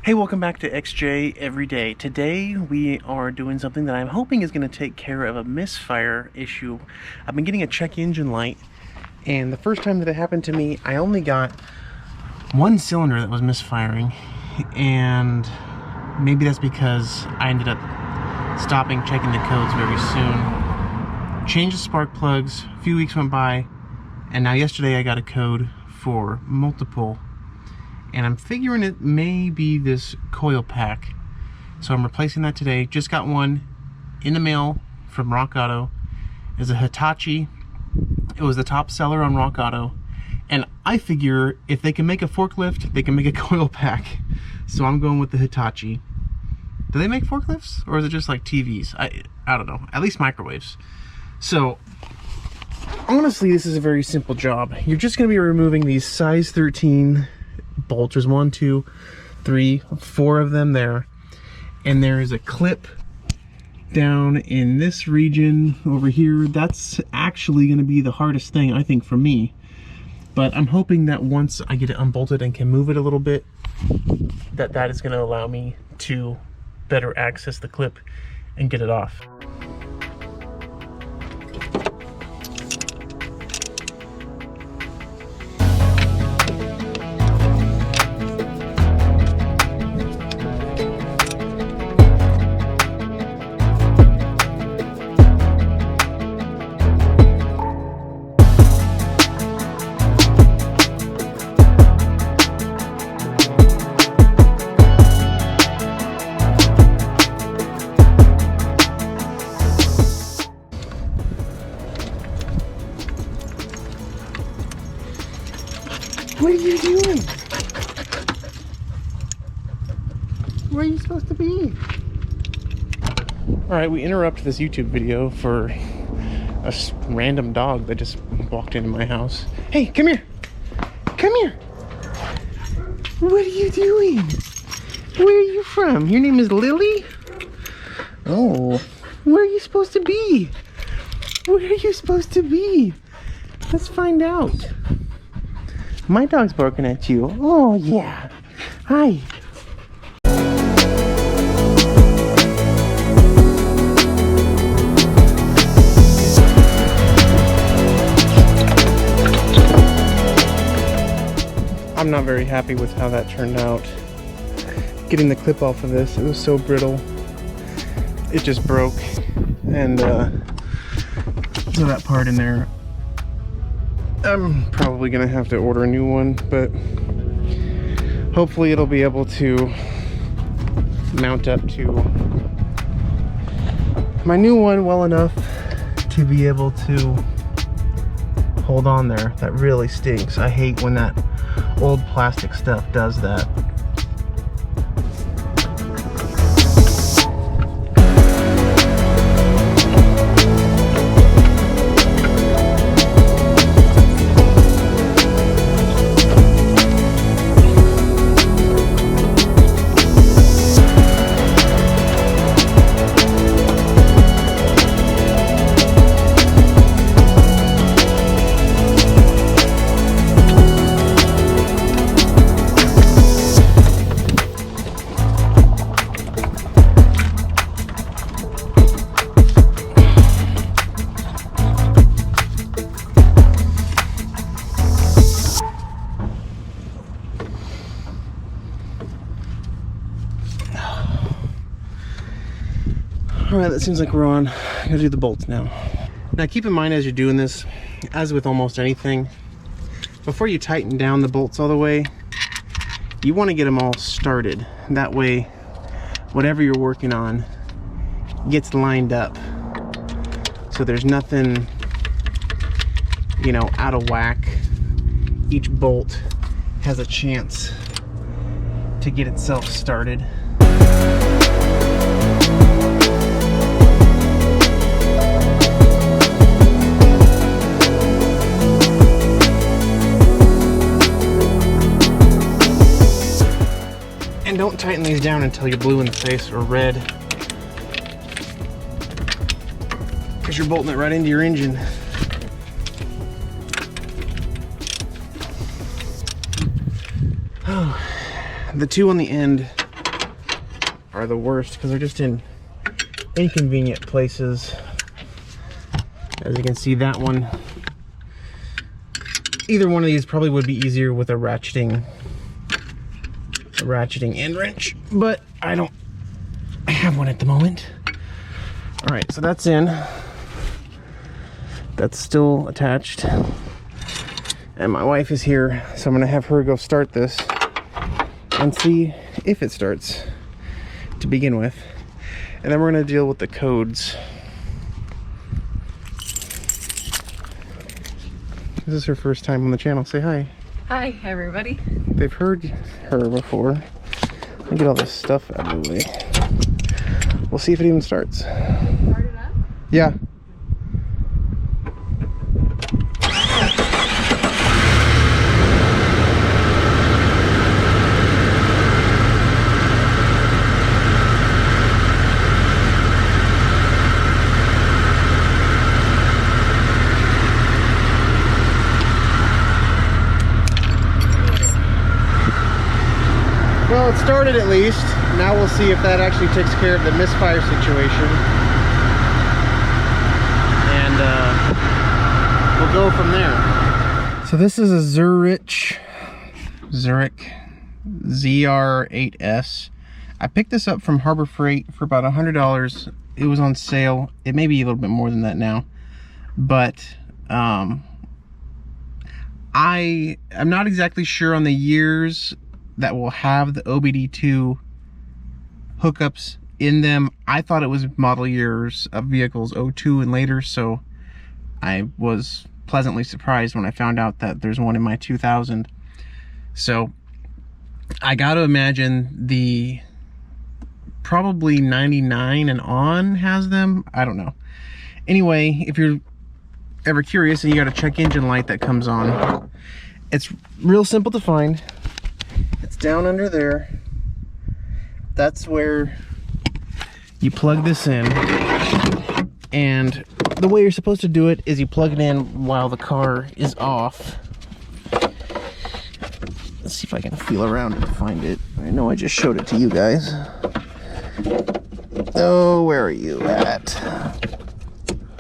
Hey, welcome back to XJ Everyday. Today we are doing something that I'm hoping is going to take care of a misfire issue. I've been getting a check engine light, and the first time that it happened to me, I only got one cylinder that was misfiring, and maybe that's because I ended up stopping checking the codes very soon. Changed the spark plugs, a few weeks went by, and now yesterday I got a code for multiple. And I'm figuring it may be this coil pack. So I'm replacing that today. Just got one in the mail from Rock Auto. It's a Hitachi. It was the top seller on Rock Auto. And I figure if they can make a forklift, they can make a coil pack. So I'm going with the Hitachi. Do they make forklifts? Or is it just like TVs? I don't know. At least microwaves. So honestly, this is a very simple job. You're just going to be removing these size 13 bolts. There's 1, 2, 3, 4 of them there, and there is a clip down in this region over here. That's actually going to be the hardest thing, I think, for me, but I'm hoping that once I get it unbolted and can move it a little bit, that is going to allow me to better access the clip and get it off. What are you doing? Where are you supposed to be? Alright, we interrupt this YouTube video for a random dog that just walked into my house. Hey, come here! Come here! What are you doing? Where are you from? Your name is Lily? Oh, where are you supposed to be? Where are you supposed to be? Let's find out. My dog's barking at you. Oh, yeah. Hi. I'm not very happy with how that turned out. Getting the clip off of this, it was so brittle. It just broke. And so that part in there, I'm probably gonna have to order a new one, but hopefully it'll be able to mount up to my new one well enough to be able to hold on there. That really stinks. I hate when that old plastic stuff does that. Alright, that seems like we're on. I'm gonna do the bolts now. Now keep in mind as you're doing this, as with almost anything, before you tighten down the bolts all the way, you want to get them all started. That way, whatever you're working on gets lined up. So there's nothing, you know, out of whack. Each bolt has a chance to get itself started. And don't tighten these down until you're blue in the face or red, because you're bolting it right into your engine. The two on the end are the worst because they're just in inconvenient places. As you can see, that one, either one of these probably would be easier with a ratcheting end wrench, but I don't have one at the moment. All right, so that's in. That's still attached. And my wife is here, so I'm gonna have her go start this and see if it starts to begin with. And then we're gonna deal with the codes. This is her first time on the channel. Say hi. Hi, everybody. They've heard her before. Let me get all this stuff out of the way. We'll see if it even starts. Start it up? Yeah. Well, it started at least. Now we'll see if that actually takes care of the misfire situation. And we'll go from there. So this is a Zurich ZR8S. I picked this up from Harbor Freight for about $100. It was on sale. It may be a little bit more than that now. But I'm not exactly sure on the years that will have the OBD2 hookups in them. I thought it was model years of vehicles 02 and later, so I was pleasantly surprised when I found out that there's one in my 2000. So I gotta imagine the probably 99 and on has them. I don't know. Anyway, if you're ever curious and you got a check engine light that comes on, it's real simple to find. It's down under there. That's where you plug this in. And the way you're supposed to do it is you plug it in while the car is off. Let's see if I can feel around and find it. I know I just showed it to you guys. Oh, where are you at?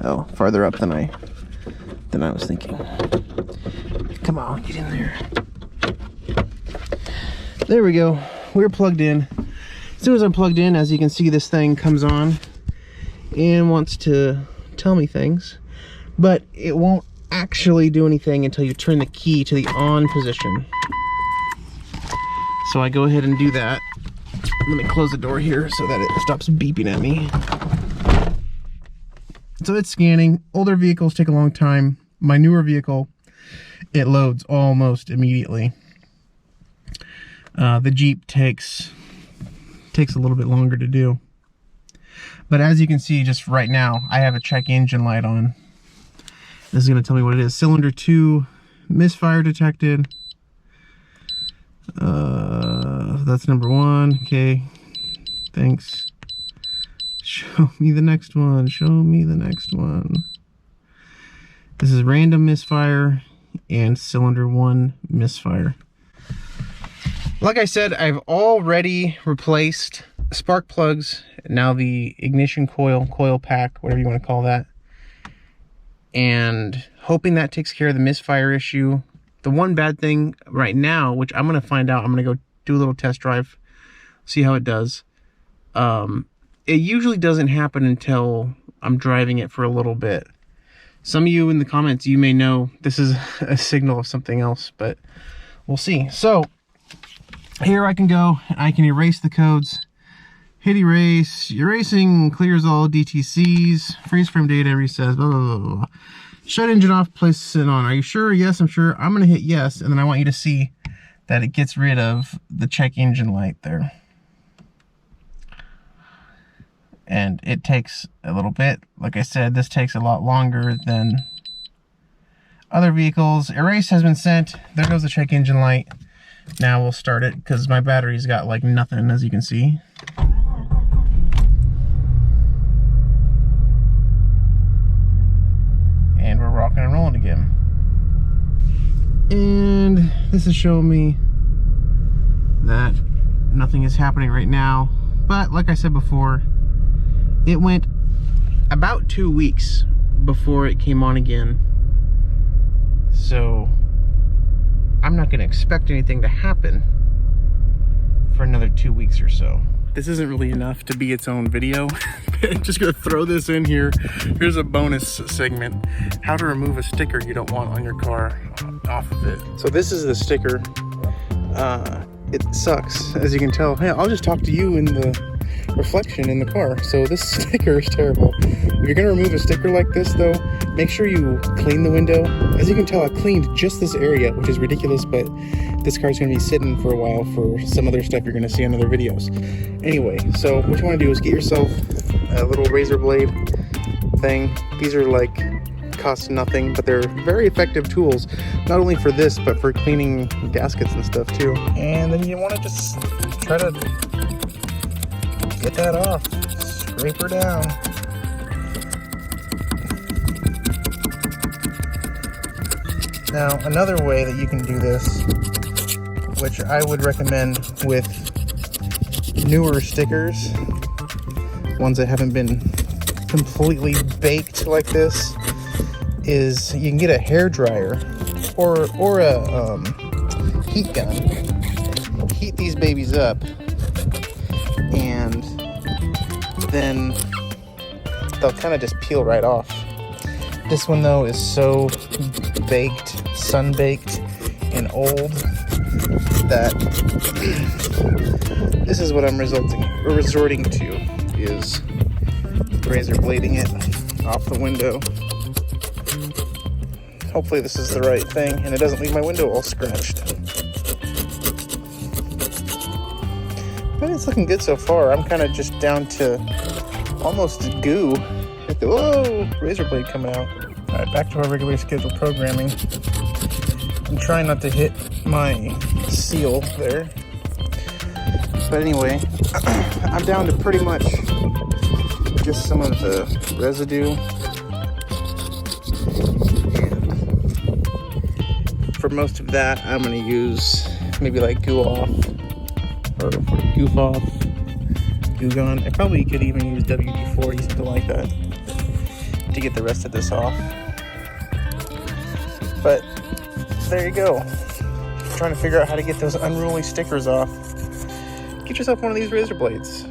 Oh, farther up than I was thinking. Come on, get in there. There we go. We're plugged in. As soon as I'm plugged in, as you can see, this thing comes on and wants to tell me things, but it won't actually do anything until you turn the key to the on position. So I go ahead and do that. Let me close the door here so that it stops beeping at me. So it's scanning. Older vehicles take a long time. My newer vehicle, it loads almost immediately. The Jeep takes a little bit longer to do. But as you can see, just right now, I have a check engine light on. This is going to tell me what it is. Cylinder 2, misfire detected. That's number 1. Okay, thanks. Show me the next one. Show me the next one. This is random misfire and cylinder 1 misfire. Like I said, I've already replaced spark plugs, now the ignition coil pack, whatever you want to call that, and hoping that takes care of the misfire issue. The one bad thing right now, which I'm going to find out, I'm going to go do a little test drive, see how it does. It usually doesn't happen until I'm driving it for a little bit. Some of you in the comments, you may know this is a signal of something else, but we'll see. So here I can go, I can erase the codes, hit erase, erasing clears all DTCs, freeze frame data, resets, blah, blah, blah, blah. Shut engine off, place it on. Are you sure? Yes, I'm sure. I'm gonna hit yes, and then I want you to see that it gets rid of the check engine light there. And it takes a little bit. Like I said, this takes a lot longer than other vehicles. Erase has been sent. There goes the check engine light. Now we'll start it because my battery's got like nothing, as you can see. And we're rocking and rolling again. And this is showing me that nothing is happening right now. But like I said before, it went about 2 weeks before it came on again. So I'm not going to expect anything to happen for another 2 weeks or so. This isn't really enough to be its own video. I'm just gonna throw this in here. Here's a bonus segment. How to remove a sticker you don't want on your car off of it. So this is the sticker. It sucks, as you can tell. Hey, I'll just talk to you in the reflection in the car. So this sticker is terrible. If you're gonna remove a sticker like this though, make sure you clean the window. As you can tell, I cleaned just this area, which is ridiculous, but this car's gonna be sitting for a while for some other stuff you're gonna see in other videos. Anyway, so what you wanna do is get yourself a little razor blade thing. These are like, cost nothing, but they're very effective tools, not only for this, but for cleaning gaskets and stuff too. And then you wanna just try to get that off, scrape her down. Now, another way that you can do this, which I would recommend with newer stickers, ones that haven't been completely baked like this, is you can get a hair dryer or a heat gun. Heat these babies up, and then they'll kind of just peel right off. This one though is so baked, sun-baked, and old that this is what I'm resorting to, is razor blading it off the window. Hopefully this is the right thing and it doesn't leave my window all scratched. But it's looking good so far. I'm kind of just down to almost goo. Whoa, razor blade coming out. All right, back to our regularly scheduled programming. I'm trying not to hit my seal there. But anyway, I'm down to pretty much just some of the residue. And for most of that, I'm gonna use maybe like Goo Off or Goof Off, Goo Gun. I probably could even use WD-40, something like that, to get the rest of this off. But there you go. Trying to figure out how to get those unruly stickers off. Get yourself one of these razor blades.